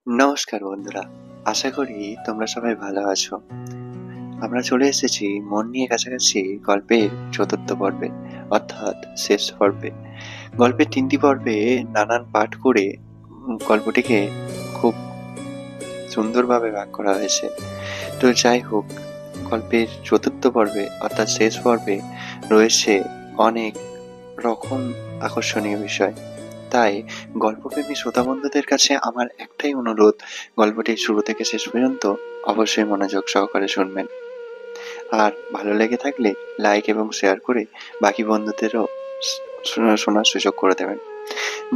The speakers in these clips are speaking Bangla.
নমস্কার বন্ধুরা, আশা করি তোমরা সবাই ভালো আছো। আমরা চলে এসেছি মন নিয়ে কাছাকাছি গল্পের চতুর্থ পর্বে, অর্থাৎ শেষ পর্বে। গল্পের ৩টি পর্বে নানান পাঠ করে গল্পটিকে খুব সুন্দরভাবে ভাগ করা হয়েছে। তো যাই হোক, গল্পের চতুর্থ পর্বে অর্থাৎ শেষ পর্বে রয়েছে অনেক রকম আকর্ষণীয় বিষয়। তাই গল্পপ্রেমী শ্রোতা বন্ধুদের কাছে আমার একটাই অনুরোধ, গল্পটি শুরু থেকে শেষ পর্যন্ত অবশ্যই মনোযোগ সহকারে শুনবেন। আর ভালো লেগে থাকলে লাইক এবং শেয়ার করে বাকি বন্ধুদেরও শোনার সুযোগ করে দেবেন।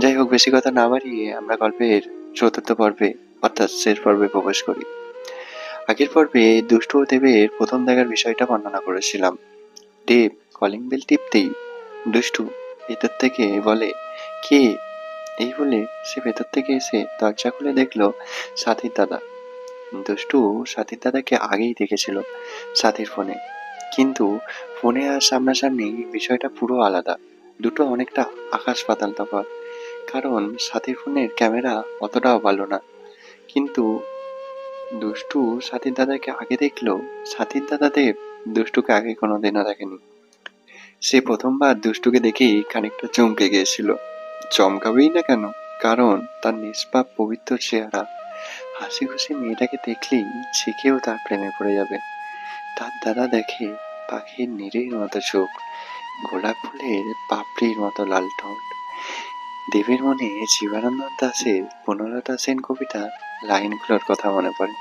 যাই হোক, বেশি কথা না বাড়িয়ে আমরা গল্পের চতুর্থ পর্বে অর্থাৎ শেষ পর্বে প্রবেশ করি। আগের পর্বে দুষ্টু ও দেবের প্রথম দেখার বিষয়টা বর্ণনা করেছিলাম। দেব কলিং বেল টিপতেই দুষ্টু ভেতর থেকে বলে, কে? এই বলে সে ভেতর থেকে এসে দরজা খুলে দেখলো সাথীর দাদা। দুষ্টু সাথীর দাদাকে আগেই দেখেছিল সাথীর ফোনে, কিন্তু ফোনে আর সামনাসামনি বিষয়টা পুরো আলাদা। দুটো অনেকটা আকাশ পাতাল তফাৎ। কারণ সাথীর ফোনের ক্যামেরা অতটাও ভালো না, কিন্তু দুষ্টু সাথীর দাদাকে আগে দেখলো। সাথীর দাদা দেব দুষ্টুকে আগে কোনোদিনও দেখেনি। সে প্রথমবার দুষ্টুকে দেখেই খানিকটা চমকে গিয়েছিল। চমকাবেই না কেন, কারণ তার নিষ্পাপ পবিত্র চেহারা। হাসি খুশি মেয়েটাকে দেখলেই যে কেউ তার প্রেমে পড়ে যাবে। তার দাদা দেখে পাখির নিরের মতো চোখ, গোলাপ ফুলের পাপড়ির মতো লাল ঠোঁট। দেবের মনে জীবনানন্দ দাশের বনলতা সেন কবিতার লাইনগুলোর কথা মনে পড়ে।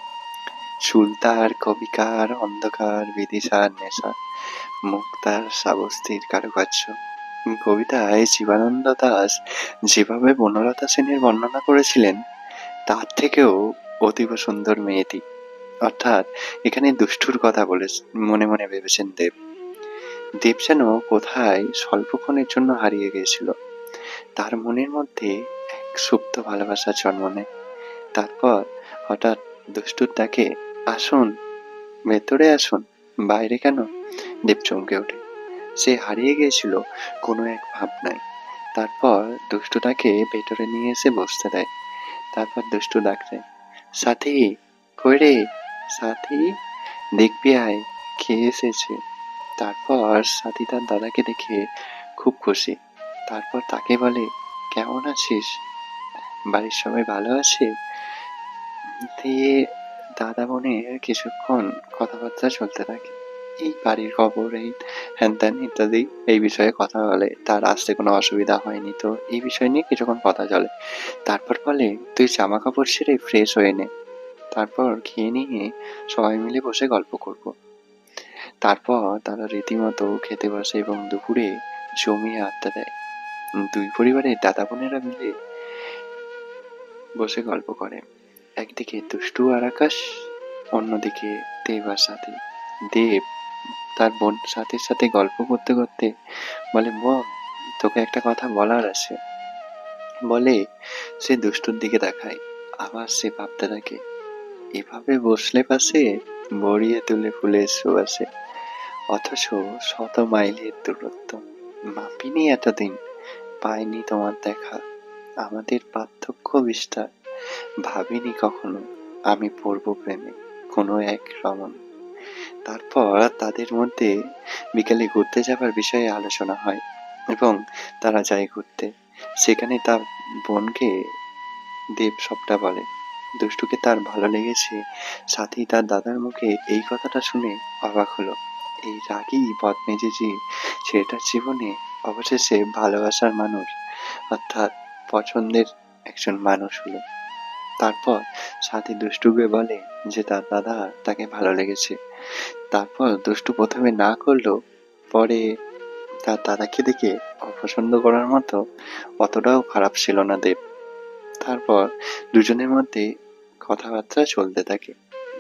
সুলতার কবিকার অন্ধকার বিদিশার নেশা, মুক্তার শ্রাবস্তির কারুকার্য। কবিতায় জীবনানন্দ দাশ যেভাবে বনলতা সেনের বর্ণনা করেছিলেন, তার থেকেও অতীব সুন্দর মেয়েটি। অর্থাৎ এখানে দুষ্টুর কথা বলে মনে মনে ভেবেছেন দেব। দেব যেন কোথায় স্বল্পক্ষণের জন্য হারিয়ে গিয়েছিল। তার মনের মধ্যে এক সুপ্ত ভালোবাসার জন্ম নেয়। তারপর হঠাৎ দুষ্টুর ডাকে, আসুন, ভেতরে আসুন। বাইরে কেন? দেব চমকে ওঠে। সে হারিয়ে গিয়েছিল কোনো এক ভাবনায়। তারপর দুষ্টু তাকে ভেতরে নিয়ে এসে বসতে দেয়। তারপর দুষ্টু ডাক দেয়, সাথী, কই রে সাথী, দেখবি আয়, খেয়ে এসেছে। তারপর সাথী তার দাদাকে দেখে খুব খুশি। তারপর তাকে বলে, কেমন আছিস? বাড়ির সবাই ভালো আছে? দিয়ে দাদা বোনের কিছুক্ষণ কথাবার্তা চলতে থাকে। এই বাড়ির খবর, এই হ্যান ত্যান ইত্যাদি এই বিষয়ে কথা বলে। তার আসতে কোনো অসুবিধা হয়নি তো, এই বিষয় নিয়ে কিছুক্ষণ কথা চলে। তারপর বলে, তুই জামা কাপড় ছেড়ে ফ্রেশ হয়ে নে, তারপর খেয়ে নিয়ে সবাই মিলে বসে গল্প করব। তারপর তারা রীতিমতো খেতে বসে এবং দুপুরে জমিয়ে আড্ডা দেয়। দুই পরিবারের দাদা বোনেরা মিলে বসে গল্প করে। একদিকে দুষ্টু আর আকাশ, অন্যদিকে দেব আর সাথী। দেব তার বোন সাথীর সাথে গল্প করতে করতে বলে, বোন, তোকে একটা কথা বলার আছে। বলে সে দুষ্টুর দিকে তাকায়। আবার সে ভাবতে থাকে, এভাবে বসলে পাশে বড়িয়ে তুলে ফুলের সুবাসে, অথচ শত মাইলের দূরত্ব, মাপিনি এতদিন, পাইনি তোমার দেখা, আমাদের পার্থক্য বিস্তার, ভাবিনি কখনো আমি পড়ব প্রেমে কোনো এক রমণ। তারপর তাদের মধ্যে বিকেলে ঘুরতে যাবার বিষয়ে আলোচনা হয় এবং তারা যায় ঘুরতে। সেখানে তার বোনকে দেব সবটা বলে। দুষ্টুকে তার ভালো লেগেছে। সাথী তার দাদার মুখে এই কথাটা শুনে অবাক হলো। এই রাগী বদমেজাজি ছেলেটার জীবনে অবশেষে ভালোবাসার মানুষ অর্থাৎ পছন্দের একজন মানুষ হলো। তারপর সাথী দুষ্টুকে বলে যে তার দাদা তাকে ভালো লেগেছে। তারপর দুষ্টু প্রথমে না করলেও পরে তার দাদাকে দেখে অপছন্দ করার মতো অতটাও খারাপ ছিল না দেব। তারপর দুজনের মধ্যে কথাবার্তা চলতে থাকে।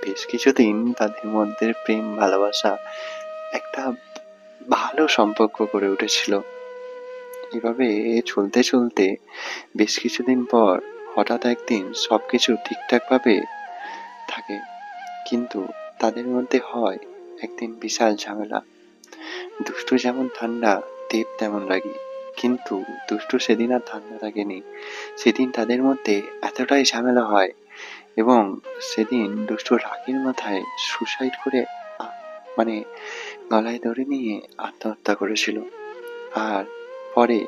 বেশ কিছুদিন তাদের মধ্যে প্রেম ভালোবাসা একটা ভালো সম্পর্ক গড়ে উঠেছিল। এভাবে চলতে চলতে বেশ কিছুদিন পর হঠাৎ একদিন সবকিছু ঠিকঠাক ভাবে থাকে, কিন্তু তাদের মধ্যে হয় একদিন বিশাল ঝামেলা। দুষ্টু যেমন ঠান্ডা, দেব তেমন রাগী। কিন্তু দুষ্টু সেদিন আর ঠান্ডা থাকেনি। সেদিন তাদের মধ্যে এতটাই ঝামেলা হয় এবং সেদিন দুষ্টু রাগের মাথায় সুসাইড করে মানে গলায় দড়ি নিয়ে আত্মহত্যা করেছিল। আর পরে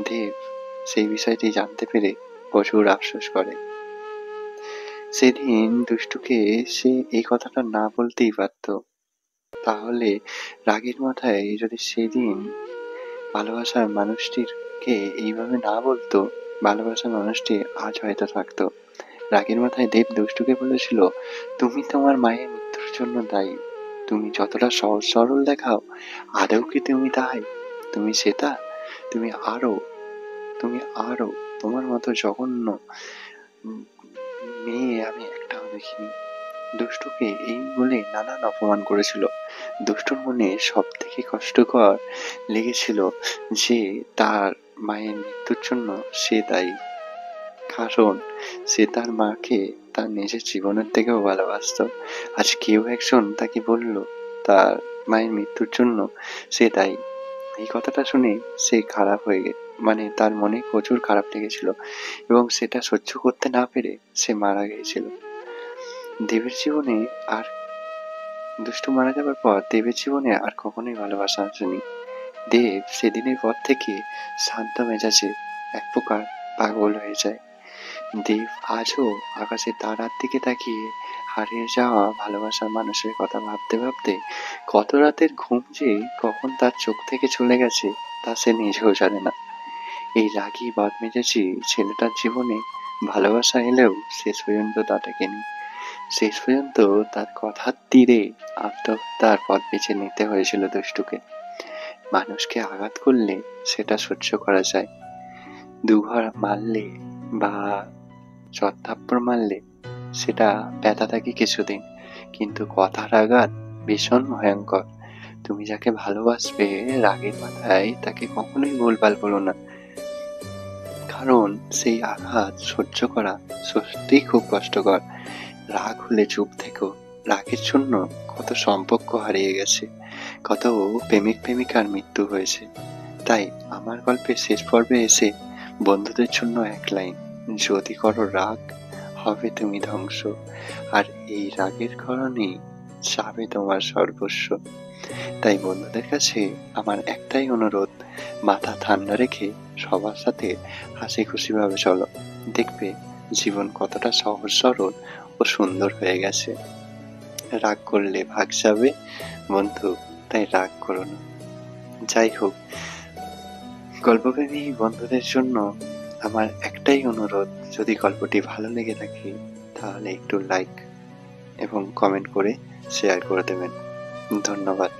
দেব সেই বিষয়টি জানতে পেরে প্রচুর আফসোস করে। সেদিন দুষ্টুকে সে এই কথাটা না বলতেই পারত, তাহলে রাগের মাথায় যদি সেদিন ভালোবাসার মানুষটিকে এইভাবে না বলতো, ভালোবাসার মানুষটি আজ হয়তো থাকতো। রাগের মাথায় দেব দুষ্টুকে বলেছিল, তুমি তোমার মায়ের মৃত্যুর জন্য দায়ী। তুমি যতটা সহজ সরল দেখাও, আদৌ কি তুমি তাই? তুমি শ্বেতা, তুমি আরো তোমার মতো জঘন্য মেয়ে আমি একটাও দেখিনি। দুষ্টুকে এই বলে নানান অপমান করেছিল। দুষ্টুর মনে সব থেকে কষ্টকর লেগেছিল যে তার মায়ের মৃত্যুর জন্য সে দায়ী। কারণ সে তার মাকে তার নিজের জীবনের থেকেও ভালোবাসত। আজ কেউ একজন তাকে বলল তার মায়ের মৃত্যুর জন্য সে দায়ী। এই কথাটা শুনে সে খারাপ হয়ে তার মনে প্রচুর খারাপ লেগেছিল এবং সেটা সহ্য করতে না পেরে সে মারা গিয়েছিল। দেবের জীবনে আর দুষ্টু মারা যাবার পর দেবের জীবনে আর কখনোই ভালোবাসা আসেনি। দেব সেদিনের পর থেকে শান্ত মেজাজে এক প্রকার পাগল হয়ে যায়। দেব আজও আকাশের তারার দিকে তাকিয়ে হারিয়ে যাওয়া ভালোবাসার মানুষের কথা ভাবতে ভাবতে কত রাতের ঘুম যে কখন তার চোখ থেকে চলে গেছে তা সে নিজেও জানে না। এই রাগী বদমেজাজি ছেলেটার জীবনে ভালোবাসা এলেও শেষ পর্যন্ত তা টেকেনি। শেষ পর্যন্ত তার কথার তীরে আত্মহত্যার পথ বেছে নিতে হয়েছিল দুষ্টুকে। মানুষকে আঘাত করলে সেটা সহ্য করা যায়, দুঘর মারলে বা চড়-থাপ্পড় মারলে সেটা ব্যথা থাকে কিছুদিন, কিন্তু কথার আঘাত ভীষণ ভয়ঙ্কর। তুমি যাকে ভালোবাসবে রাগের মাথায় তাকে কখনোই ভুলভাল বলো না, কারণ সেই আঘাত সহ্য করা সত্যিই খুব কষ্টকর। রাগ হলে চুপ থেকো। রাগের জন্য কত সম্পর্ক হারিয়ে গেছে, কত প্রেমিক প্রেমিকার মৃত্যু হয়েছে। তাই আমার গল্পের শেষ পর্বে এসে বন্ধুদের জন্য এক লাইন, যদি করো রাগ হবে তুমি ধ্বংস, আর এই রাগের কারণেই যাবে তোমার সর্বস্ব। তাই বন্ধুদের কাছে আমার একটাই অনুরোধ, মাথা ঠান্ডা রেখে সবার সাথে হাসি খুশি ভাবে চলো, দেখবে জীবন কতটা সহজ সরল ও সুন্দর হয়ে গেছে। রাগ করলে ভাগ যাবে বন্ধু, তাই রাগ করো না। যাই হোক, গল্পপ্রেমী বন্ধুদের জন্য আমার একটাই অনুরোধ, যদি গল্পটি ভালো লেগে থাকে তাহলে একটু লাইক এবং কমেন্ট করে শেয়ার করে দেবেন। ধন্যবাদ।